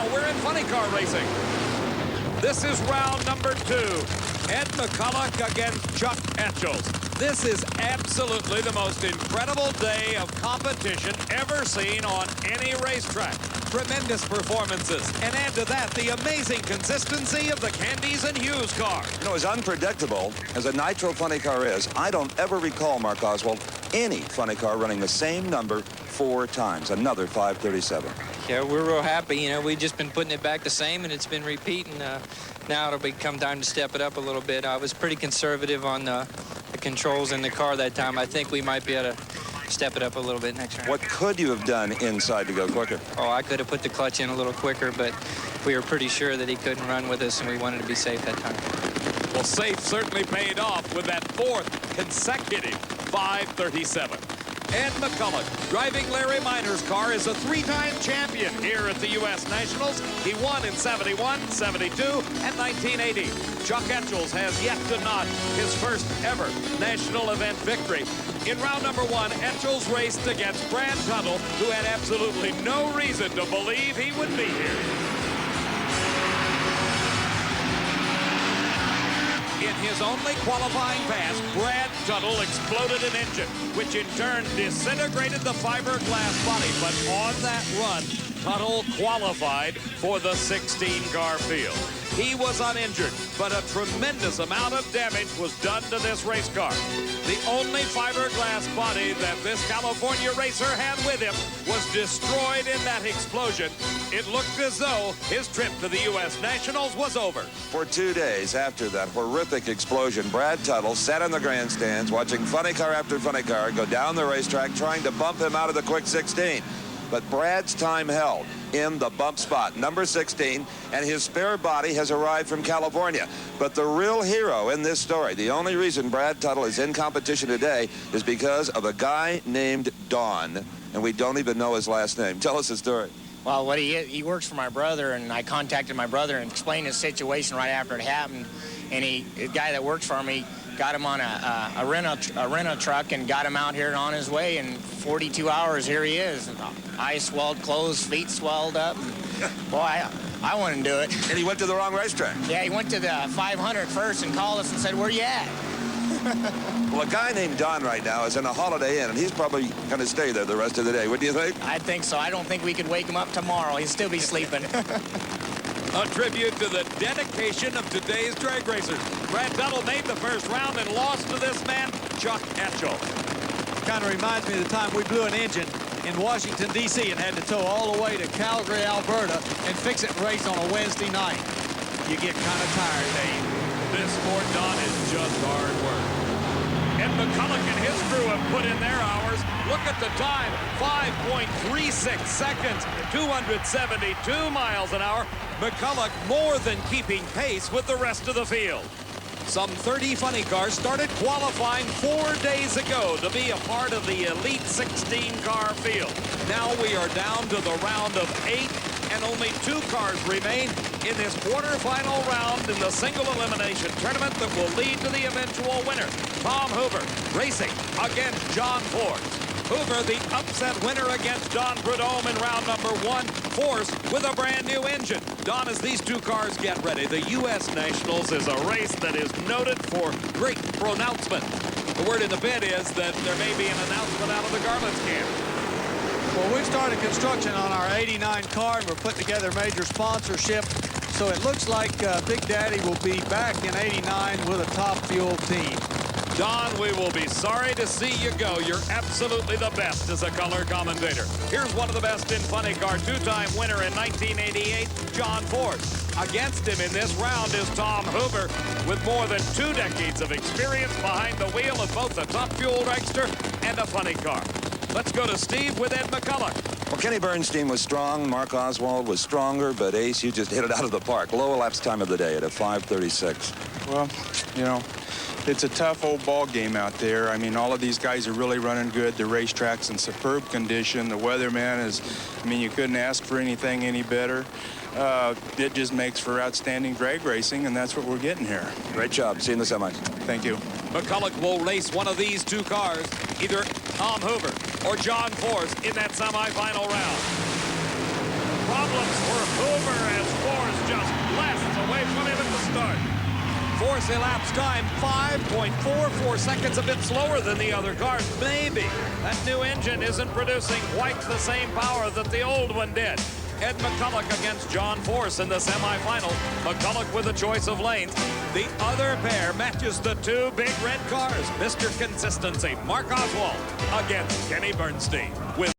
now we're in funny car racing. This is round number 2. Ed McCulloch against Chuck Etchells. This is absolutely the most incredible day of competition ever seen on any racetrack. Tremendous performances, and add to that the amazing consistency of the Candies and Hughes car. You know, as unpredictable as a nitro funny car is, I don't ever recall, Mark Oswald, any funny car running the same number 4 times. Another 537. Yeah, we're real happy. You know, we've just been putting it back the same, and it's been repeating. Now it'll become time to step it up a little bit. I was pretty conservative on the controls in the car that time. I think we might be able to step it up a little bit next round. What could you have done inside to go quicker? Oh, I could have put the clutch in a little quicker, but we were pretty sure that he couldn't run with us, and we wanted to be safe that time. Well, safe certainly paid off with that 4th consecutive 537. Ed McCulloch, driving Larry Minor's car, is a 3-time champion here at the U.S. Nationals. He won in 71, 72, and 1980. Chuck Etchells has yet to notch his first ever national event victory. In round number 1, Etchells raced against Brad Tuttle, who had absolutely no reason to believe he would be here. In his only qualifying pass, Brad Tuttle exploded an engine, which in turn disintegrated the fiberglass body. But on that run, Tuttle qualified for the 16-car field. He was uninjured, but a tremendous amount of damage was done to this race car. The only fiberglass body that this California racer had with him was destroyed in that explosion. It looked as though his trip to the U.S. Nationals was over. For 2 days after that horrific explosion, Brad Tuttle sat in the grandstands watching funny car after funny car go down the racetrack trying to bump him out of the quick 16. But Brad's time held in the bump spot, number 16, and his spare body has arrived from California. But the real hero in this story, the only reason Brad Tuttle is in competition today is because of a guy named Don, and we don't even know his last name. Tell us the story. Well, he works for my brother, and I contacted my brother and explained his situation right after it happened. And the guy that works for me got him on a rental truck and got him out here on his way. In 42 hours, here he is. Eyes swelled closed, feet swelled up. Boy, I wouldn't do it. And he went to the wrong racetrack. Yeah, he went to the 500 first and called us and said, "Where you at?" Well, a guy named Don right now is in a Holiday Inn, and he's probably going to stay there the rest of the day. What do you think? I think so. I don't think we could wake him up tomorrow. He'd still be sleeping. A tribute to the dedication of today's drag racers. Brad Tuttle made the first round and lost to this man, Chuck Etchells. Kind of reminds me of the time we blew an engine in Washington, D.C. and had to tow all the way to Calgary, Alberta and fix it and race on a Wednesday night. You get kind of tired, Dave. This sport, Don, is just hard work. And McCulloch and his crew have put in their hours. Look at the time, 5.36 seconds, 272 miles an hour. McCulloch more than keeping pace with the rest of the field. Some 30 funny cars started qualifying 4 days ago to be a part of the elite 16-car field. Now we are down to the round of 8, and only 2 cars remain in this quarterfinal round in the single elimination tournament that will lead to the eventual winner. Tom Hoover racing against John Force. Hoover, the upset winner against Don Prudhomme in round number 1. Force with a brand new engine. Don, as these 2 cars get ready, the U.S. Nationals is a race that is noted for great pronouncement. The word in the bid is that there may be an announcement out of the Garland's camp. Well, we've started construction on our 89 car, and we're putting together major sponsorship. So it looks like Big Daddy will be back in 89 with a top fuel team. Don, we will be sorry to see you go. You're absolutely the best as a color commentator. Here's one of the best in funny car, 2-time winner in 1988, John Force. Against him in this round is Tom Hoover, with more than 2 decades of experience behind the wheel of both a top fuel dragster and a funny car. Let's go to Steve with Ed McCulloch. Well, Kenny Bernstein was strong. Mark Oswald was stronger, but Ace, you just hit it out of the park. Low elapsed time of the day at a 5:36. Well, you know, it's a tough old ball game out there. I mean, all of these guys are really running good. The racetrack's in superb condition. The weatherman is, I mean, you couldn't ask for anything any better. It just makes for outstanding drag racing, and that's what we're getting here. Great job. See you in the semis. Thank you. McCulloch will race one of these 2 cars, either Tom Hoover or John Force in that semifinal round. Problems for Hoover Course elapsed time 5.44 seconds, a bit slower than the other cars. Maybe that new engine isn't producing quite the same power that the old one did. Ed McCulloch against John Force in the semifinal. McCulloch with a choice of lanes. The other pair matches the two big red cars. Mr. Consistency, Mark Oswald against Kenny Bernstein. With